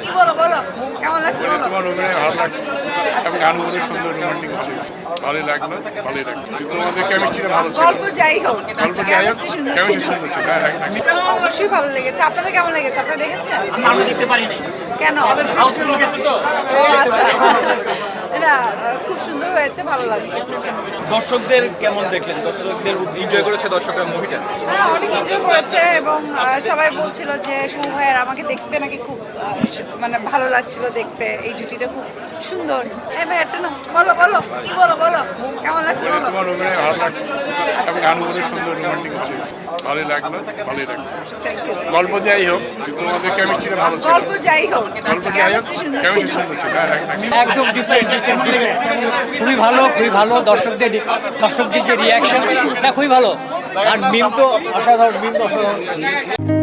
কি বলো বলো কেমন লাগছে বলো? তোমার অভিনয় ভালো লাগছে এবং গানগুলো সুন্দর রোমান্টিক আছে, ভালোই লাগলো, ভালোই লাগছে। তোমাদের কেমিস্ট্রিটা ভালো ছিল। গল্প যাই হোক, গল্প যাই হোক, chemistry সুন্দর কেমিস্ট্রি ছিল। সুন্দর ছিল। হ্যাঁ, হ্যাঁ। অবশ্যই ভালো লেগেছে। আপনাদের কেমন লেগেছে? আপনারা দেখেছেন? আমরা দেখতে পারি নাই, কেন? হাউসফুল গেছে তো। ও আচ্ছা, এটা খুব সুন্দর হয়েছে, ভালো লাগলো। দর্শকদের কেমন দেখলেন? দর্শকদের এনজয় করেছে দর্শকরা মুভিটা? হ্যাঁ, অনেক এনজয় করেছে এবং সবাই বলছিল যে সমু ভাইয়ের আমাকে দেখতে নাকি খুব মানে ভালো লাগছিল দেখতে, এই জুটিটা খুব সুন্দর। এই ভাই একটা না, বলো বলো কি বলো বলো কেমন লাগছে বলো? তোমার অভিনয় ভালো লাগছে এবং গানগুলো সুন্দর রোমান্টিক আছে, ভালোই লাগলো, ভালোই লাগছে। গল্প যাই হোক, তোমাদের কেমিস্ট্রিটা ভালো ছিল। গল্প যাই হোক, গল্প যাই হোক, chemistry সুন্দর কেমিস্ট্রি ছিল। সুন্দর ছিল। হ্যাঁ, হ্যাঁ। একদম ডিফারেন্ট খুবই ভালো, খুবই ভালো। দর্শকদের যে রিয়াকশন, খুবই ভালো। আর মিম তো অসাধারণ, মিম তো অসাধারণ।